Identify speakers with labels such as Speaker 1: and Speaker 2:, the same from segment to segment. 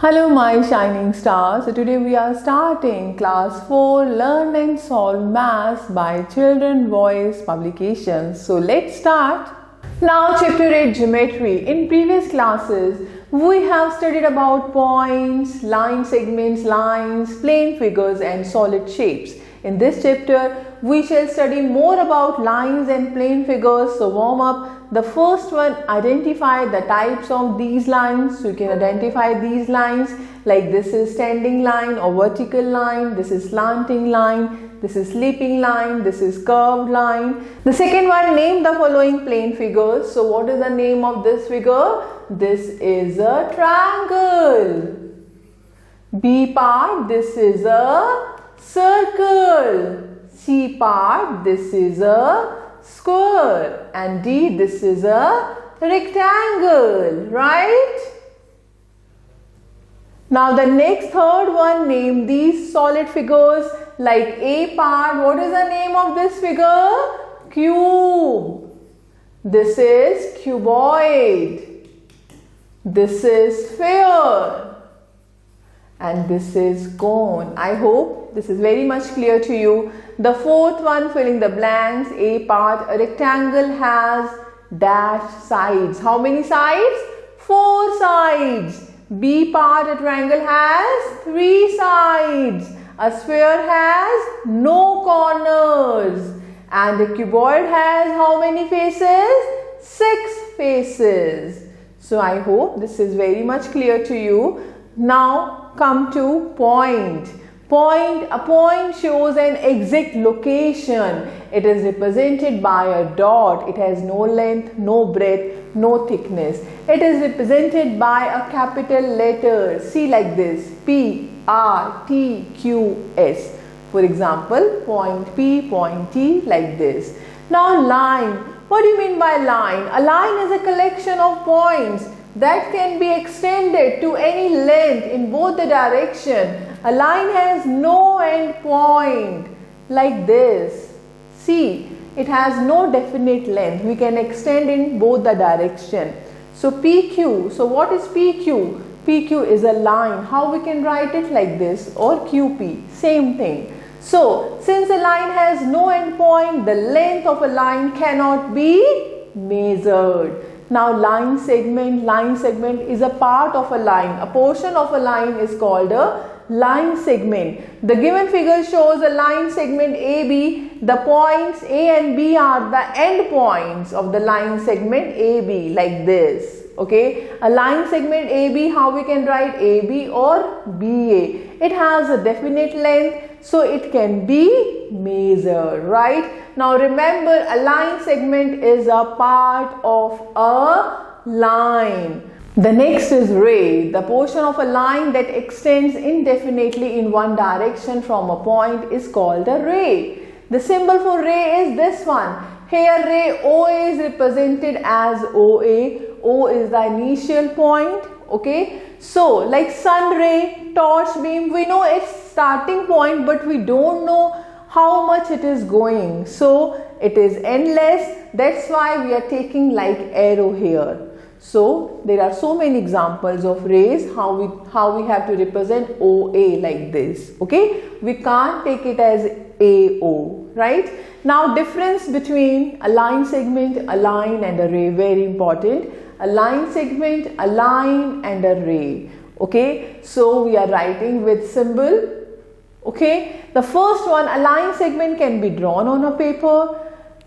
Speaker 1: Hello my shining stars. So today we are starting class 4 Learn and Solve Maths by Children Voice Publications. So let's start. Now chapter 8 Geometry. In previous classes we have studied about points, line segments, lines, plane figures and solid shapes. In this chapter we shall study more about lines and plane figures. So warm up. The first one, identify the types of these lines. So you can identify these lines like this is standing line or vertical line, this is slanting line, this is sleeping line, this is curved line. The second one, name the following plane figures. So what is the name of this figure? This is a triangle. B part, this is a circle. C part, this is a square, and D, this is a rectangle, right? Now the next third one, name these solid figures like A part. What is the name of this figure? Cube. This is cuboid. This is sphere. And this is cone. I hope this is very much clear to you. The fourth one, filling the blanks. A part, a rectangle has dash sides. How many sides? 4 sides. B part, a triangle has 3 sides. A sphere has no corners. And a cuboid has how many faces? 6 faces. So I hope this is very much clear to you. Now come to point. A point shows an exact location. It is represented by a dot. It has no length, no breadth, no thickness. It is represented by a capital letter. See like this, P, R, T, Q, S. For example, point P, point T, like this. Now line. What do you mean by line? A line is a collection of points that can be extended to any length in both the direction. A line has no end point, like this. See, it has no definite length. We can extend in both the direction. So PQ. So what is PQ? PQ is a line. How we can write it? Like this, or QP. Same thing. So since a line has no end point, the length of a line cannot be measured. Now line segment is a part of a line. A portion of a line is called a line segment. The given figure shows a line segment AB. The points A and B are the end points of the line segment AB, like this. Okay, a line segment AB, how we can write AB or BA? It has a definite length, so it can be measured, right? Now remember, a line segment is a part of a line. The next is ray. The portion of a line that extends indefinitely in one direction from a point is called a ray. The symbol for ray is this one. Here ray OA is represented as OA. O is the initial point. Okay. So like sun ray, torch beam, we know its starting point, but we don't know how much it is going. So it is endless. That's why we are taking like arrow here. So there are so many examples of rays, how we have to represent OA like this. Okay, we can't take it as AO, right? Now difference between a line segment, a line and a ray, very important. A line segment, a line and a ray. Okay, so we are writing with symbol. Okay, the first one, a line segment can be drawn on a paper.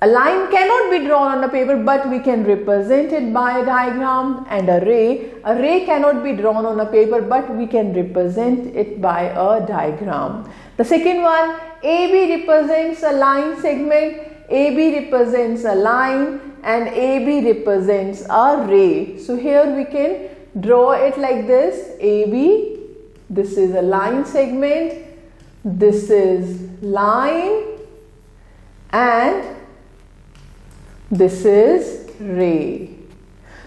Speaker 1: A line cannot be drawn on a paper, but we can represent it by a diagram. And a ray cannot be drawn on a paper, but we can represent it by a diagram. The second one, AB represents a line segment, AB represents a line, and AB represents a ray. So here we can draw it like this, AB, this is a line segment, this is line, and this is ray.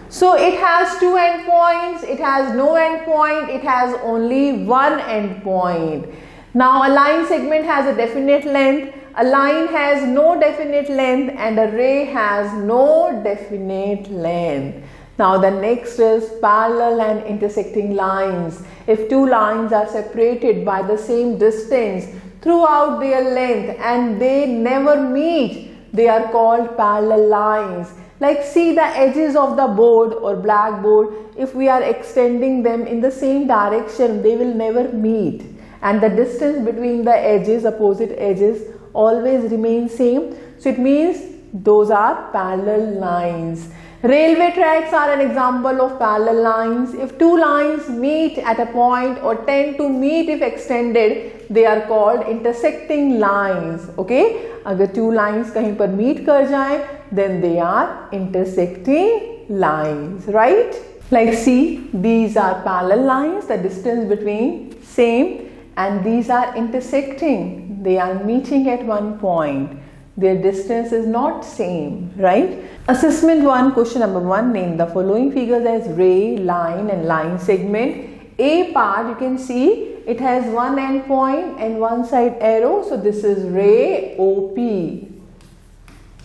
Speaker 1: So it has 2 end points, it has no end point, it has only one end point. Now a line segment has a definite length, a line has no definite length, and a ray has no definite length. Now the next is parallel and intersecting lines. If two lines are separated by the same distance throughout their length and they never meet, they are called parallel lines. Like see the edges of the board or blackboard, if we are extending them in the same direction, they will never meet. And the distance between the edges, opposite edges, always remain same. So it means those are parallel lines. Railway tracks are an example of parallel lines. If two lines meet at a point or tend to meet if extended, they are called intersecting lines. Okay? अगर two lines कहीं पर meet कर जाएं, then they are intersecting lines, right? Like see, these are parallel lines, the distance between same, and these are intersecting. They are meeting at one point. Their distance is not same, right? Assessment 1, question number 1, name the following figures as ray, line and line segment. A part, you can see it has one end point and one side arrow. So this is ray OP.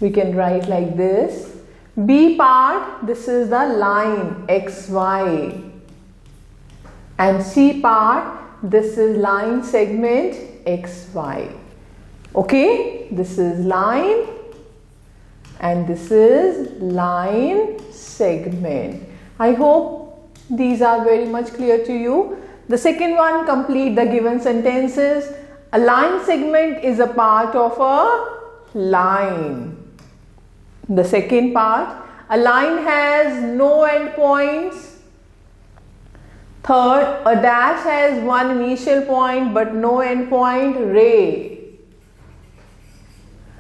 Speaker 1: We can write like this. B part, this is the line XY. And C part, this is line segment XY. Okay, this is line and this is line segment. I hope these are very much clear to you. The second one, complete the given sentences. A line segment is a part of a line. The second part, a line has no endpoints. Third, a dash has one initial point but no endpoint, ray.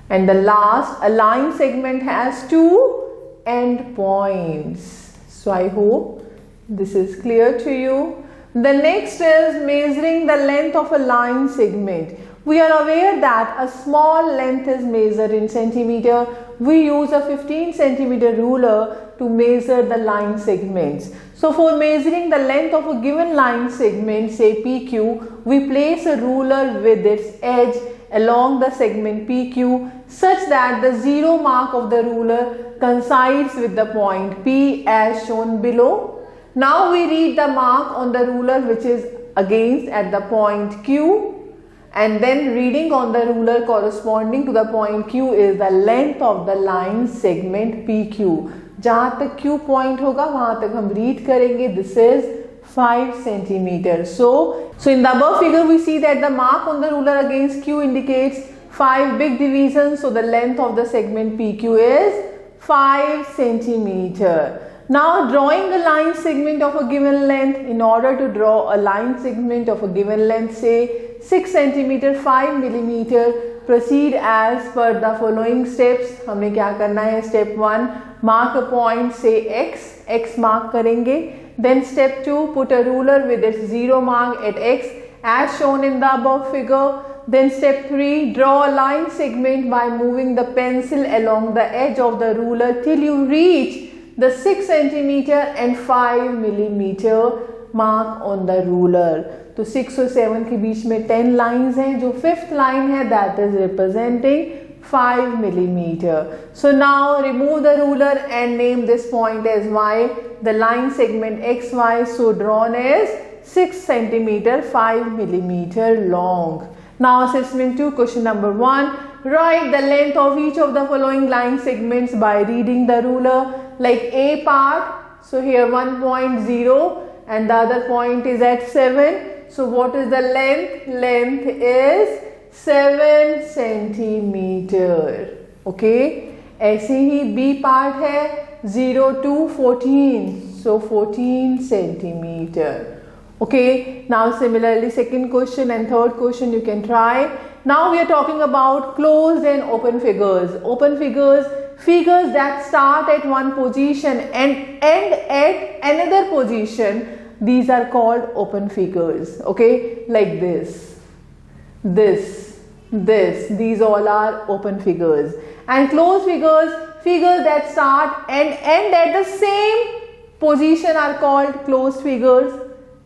Speaker 1: And the last, a line segment has two endpoints. So I hope this is clear to you. The next is measuring the length of a line segment. We are aware that a small length is measured in centimeter. We use a 15 centimeter ruler to measure the line segments. So for measuring the length of a given line segment, say PQ, we place a ruler with its edge along the segment PQ such that the zero mark of the ruler coincides with the point P as shown below. Now we read the mark on the ruler which is against at the point Q, and then reading on the ruler corresponding to the point Q is the length of the line segment PQ. जहाँ तक Q point होगा वहाँ तक हम read करेंगे. This is 5 centimeters. So in the above figure we see that the mark on the ruler against Q indicates 5 big divisions. So the length of the segment PQ is 5 centimeter. Now drawing a line segment of a given length. In order to draw a line segment of a given length, say 6 centimeter 5 millimeter, proceed as per the following steps. हमें क्या करना है? Step 1, mark a point, say X mark करेंगे. Then step 2, put a ruler with its zero mark at X as shown in the above figure. Then step 3, draw a line segment by moving the pencil along the edge of the ruler till you reach the 6 centimeter and 5 millimeter mark on the ruler. तो 6 और 7 के बीच में 10 lines हैं. जो 5th line है that is representing 5 millimeter. So now remove the ruler and name this point as Y. The line segment XY so drawn is 6 centimeter 5 millimeter long. Now assessment 2, question number 1. Write the length of each of the following line segments by reading the ruler. Like A part, so here 1.0 and the other point is at 7. So what is the length? Length is 7 centimeter. Okay. ऐसे ही B part है 0 to 14. So 14 centimeter. Okay. Now similarly second question and third question you can try. Now we are talking about closed and open figures. Open figures, figures that start at one position and end at another position. These are called open figures. Okay, like this. These all are open figures. And closed figures, figures that start and end at the same position are called closed figures.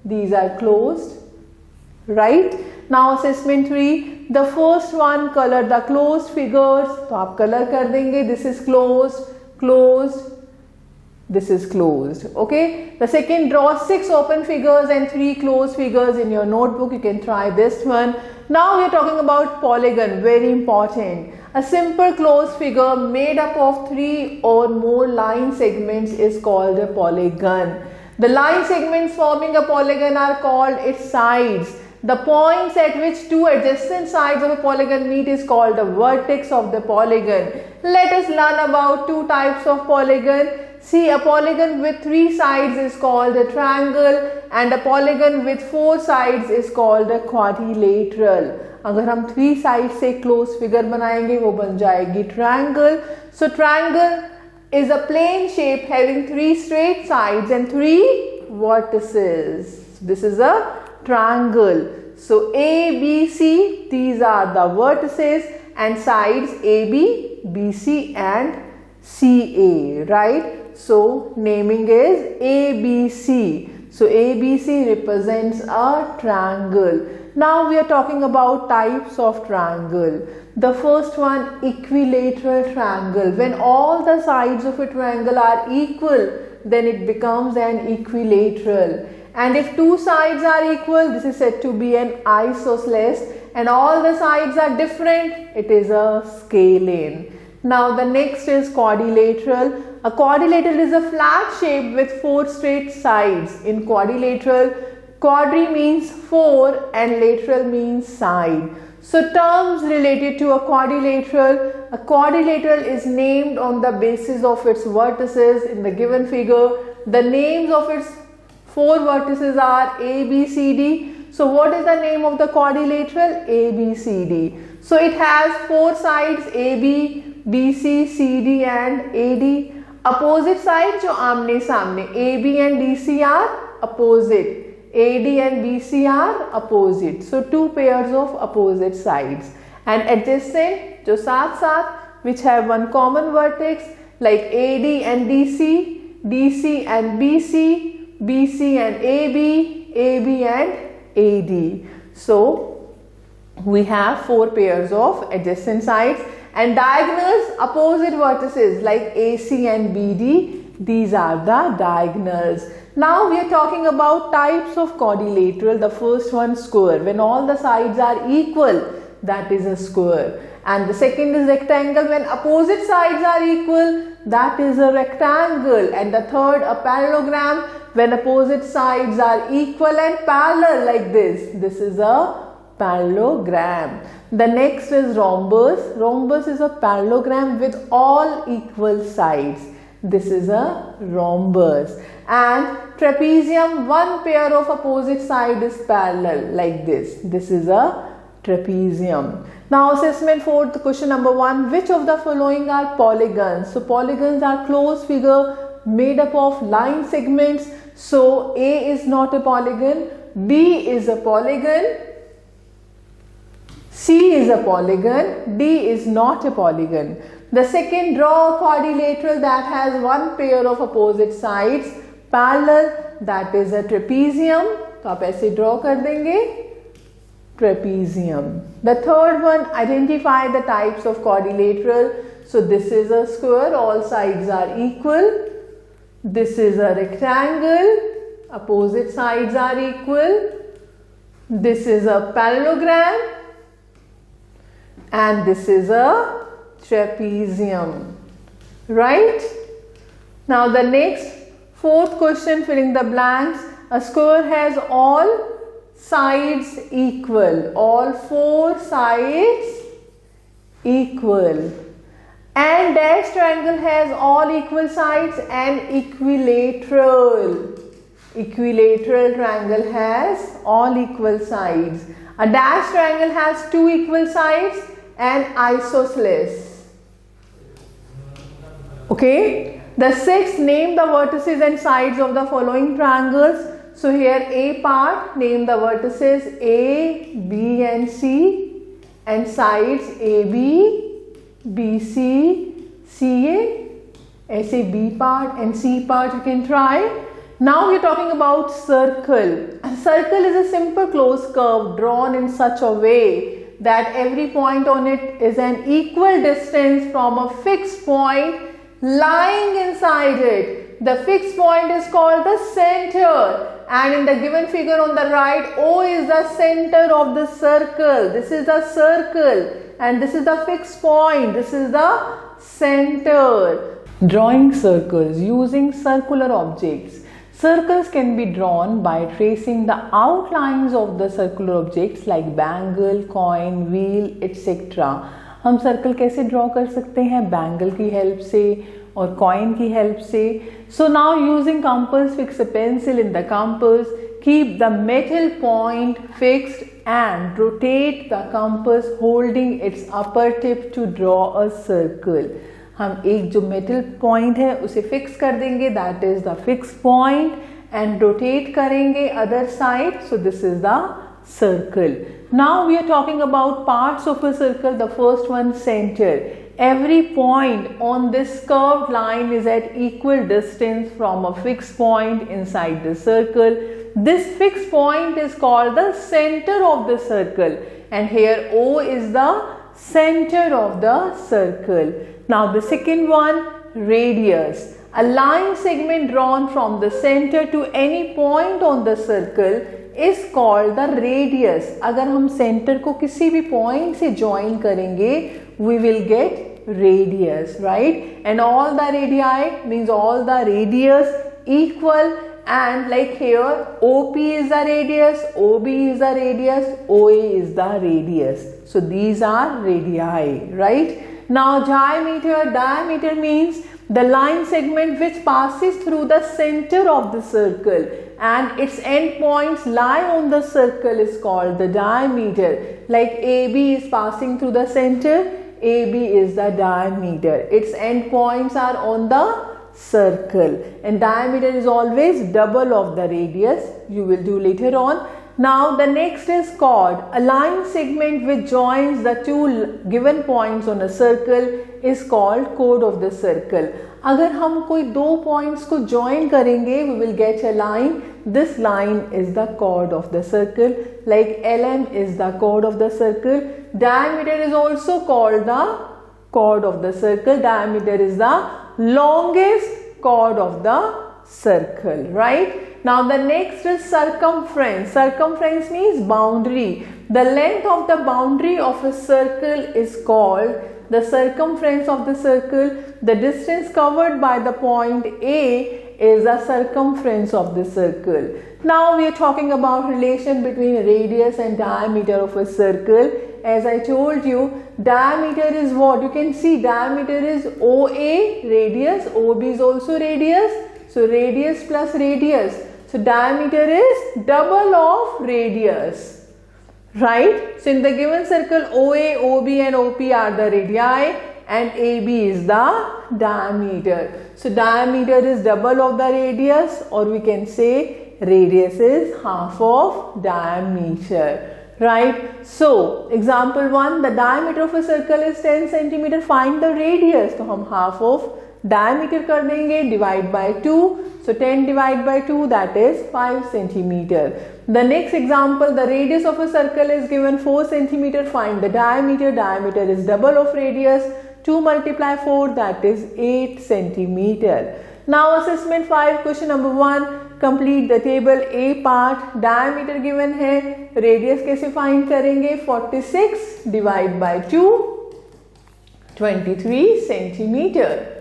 Speaker 1: These are closed. Right? Now assessment 3, the first one, color the closed figures. तो आप color कर देंगे. This is closed, closed. this is closed. Okay, the second, draw 6 open figures and 3 closed figures in your notebook. You can try this one. Now we are talking about polygon, very important. A simple closed figure made up of 3 or more line segments is called a polygon. The line segments forming a polygon are called its sides. The points at which two adjacent sides of a polygon meet is called the vertex of the polygon. Let us learn about two types of polygon. See, a polygon with 3 sides is called a triangle and a polygon with 4 sides is called a quadrilateral. अगर हम 3 sides से closed figure बनाएंगे वो बन जाएगी triangle. So triangle is a plane shape having 3 straight sides and 3 vertices. This is a triangle. So A, B, C, these are the vertices and sides AB, BC and CA, right? So naming is ABC. So ABC represents a triangle. Now we are talking about types of triangle. The first one, equilateral triangle. When all the sides of a triangle are equal, then it becomes an equilateral. And if 2 sides are equal, this is said to be an isosceles, and all the sides are different, it is a scalene. Now the next is quadrilateral. A quadrilateral is a flat shape with 4 straight sides. In quadrilateral, quadri means 4 and lateral means side. So terms related to a quadrilateral is named on the basis of its vertices in the given figure. The names of its 4 vertices are A, B, C, D. So what is the name of the quadrilateral? A, B, C, D. So it has 4 sides, A, B, B, C, C, D and A, D. Opposite sides जो आमने सामने, A, B and D, C are opposite. AD and BC are opposite. So 2 pairs of opposite sides. And adjacent जो साथ साथ which have one common vertex like AD and DC, DC and BC, BC and AB, AB and AD. So we have 4 pairs of adjacent sides and diagonals, opposite vertices like AC and BD. These are the diagonals. Now we are talking about types of quadrilateral. The first one, square. When all the sides are equal, that is a square. And the second is rectangle. When opposite sides are equal, that is a rectangle. And the third, a parallelogram. When opposite sides are equal and parallel like this, this is a parallelogram. The next is rhombus. Rhombus is a parallelogram with all equal sides. This is a rhombus. And trapezium, one pair of opposite side is parallel like this. This is a trapezium. Now assessment for the question number 1. Which of the following are polygons? So polygons are closed figure made up of line segments. So A is not a polygon, B is a polygon, C is a polygon, D is not a polygon. The second, draw a quadrilateral that has one pair of opposite sides parallel, that is a trapezium. तो आप ऐसे draw कर देंगे, trapezium. The third one, identify the types of quadrilateral. So this is a square, all sides are equal. This is a rectangle, opposite sides are equal. This is a parallelogram and this is a trapezium, right? Now the next, 4th question, filling the blanks. A square has all sides equal, all 4 sides equal. And dash triangle has all equal sides and equilateral. Equilateral triangle has all equal sides. A dash triangle has 2 equal sides and isosceles. Okay. The 6th, name the vertices and sides of the following triangles. So here A part, name the vertices A, B and C and sides AB, BC, CA. ऐसे B part and C part you can try. Now we are talking about circle. A circle is a simple closed curve drawn in such a way that every point on it is an equal distance from a fixed point lying inside it. The fixed point is called the center. And in the given figure on the right, O is the center of the circle. This is the circle and this is the fixed point. This is the center. Drawing circles using circular objects. Circles can be drawn by tracing the outlines of the circular objects like bangle, coin, wheel, etc. हम circle कैसे draw कर सकते हैं? Bangle की help से और coin की help से. So now using compass, fix a pencil in the compass, keep the metal point fixed and rotate the compass holding its upper tip to draw a circle. हम एक जो metal point है उसे fix कर देंगे, that is the fix point, and rotate करेंगे other side, so this is the circle. Now we are talking about parts of a circle. The first one, center. Every point on this curved line is at equal distance from a fixed point inside the circle. This fixed point is called the center of the circle, and here O is the center of the circle. Now the second one, radius. A line segment drawn from the center to any point on the circle is called the radius. अगर हम center को किसी भी point से join करेंगे, we will get radius, right? And all the radii means all the radius equal, and like here OP is the radius, OB is the radius, OA is the radius. So these are radii, right? Now diameter. Diameter means the line segment which passes through the center of the circle and its end points lie on the circle is called the diameter. Like AB is passing through the center, AB is the diameter. Its end points are on the circle, and diameter is always double of the radius. You will do later on. Now the next is chord. A line segment which joins the two given points on a circle is called chord of the circle. अगर हम कोई दो points को join करेंगे, we will get a line. This line is the chord of the circle. Like LM is the chord of the circle. Diameter is also called the chord of the circle. Diameter is the longest chord of the circle, right? Now the next is circumference. Circumference means boundary. The length of the boundary of a circle is called the circumference of the circle. The distance covered by the point A is the circumference of the circle. Now we are talking about relation between radius and diameter of a circle. As I told you, diameter is what? You can see diameter is OA, radius, OB is also radius. So radius plus radius. So diameter is double of radius, right? So in the given circle, OA, OB and OP are the radii and AB is the diameter. So diameter is double of the radius, or we can say radius is half of diameter, right? So example 1, the diameter of a circle is 10 centimeter. Find the radius. तो हम half of diameter कर देंगे, divide by 2. So 10 divided by 2, that is 5 centimeter. The next example, the radius of a circle is given 4 centimeter. Find the diameter. Diameter is double of radius. 2 multiply 4, that is 8 centimeter. Now assessment 5, question number 1. Complete the table. A part, diameter given है, radius कैसे find करेंगे? 46 divided by 2, 23 centimeter.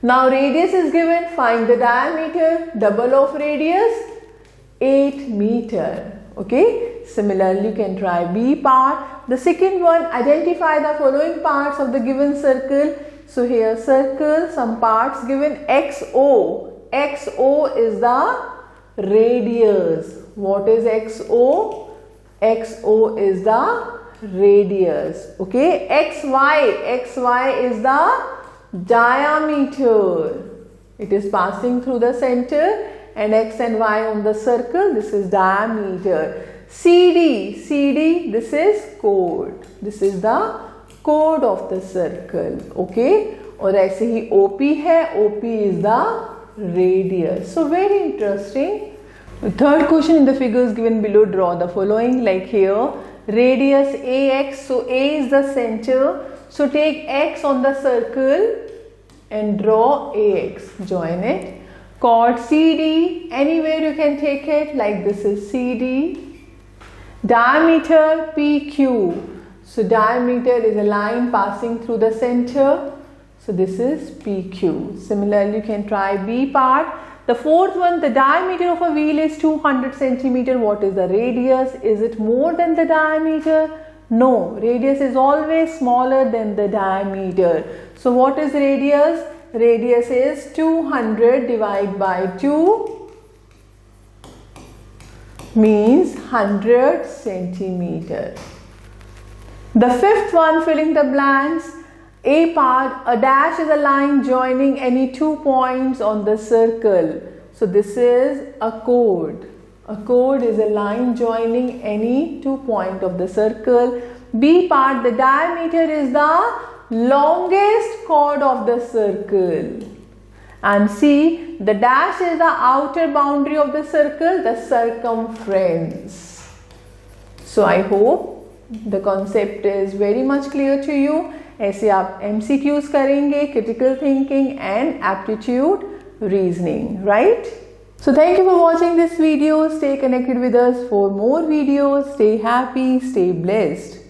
Speaker 1: Now radius is given, find the diameter, double of radius, 8 meter. Okay, similarly you can try B part. The second one, identify the following parts of the given circle. So here circle, some parts given, XO. XO is the radius. What is XO? XO is the radius. Okay, XY is the diameter. It is passing through the center, and X and Y on the circle, this is diameter. CD, this is chord. This is the chord of the circle. Okay, और ऐसे ही OP है, OP is the radius. So very interesting. The third question in the figures given below, draw the following. Like here, radius AX, so A is the center. So take X on the circle and draw AX. Join it. chord CD, anywhere you can take it, like this is CD. Diameter PQ. So diameter is a line passing through the center. So this is PQ. Similarly, you can try B part. The fourth one, the diameter of a wheel is 200 centimeter. What is the radius? Is it more than the diameter? No, radius is always smaller than the diameter. So what is radius? Radius is 200 divided by 2 means 100 centimeter. The fifth one, filling the blanks. A part, a dash is a line joining any 2 points on the circle. So this is a chord. A chord is a line joining any 2 points of the circle. B part, the diameter is the longest chord of the circle. And C, the dash is the outer boundary of the circle, the circumference. So I hope the concept is very much clear to you. ऐसे आप MCQs करेंगे, critical thinking and aptitude reasoning, right? So thank you for watching this video. Stay connected with us for more videos. Stay happy, stay blessed.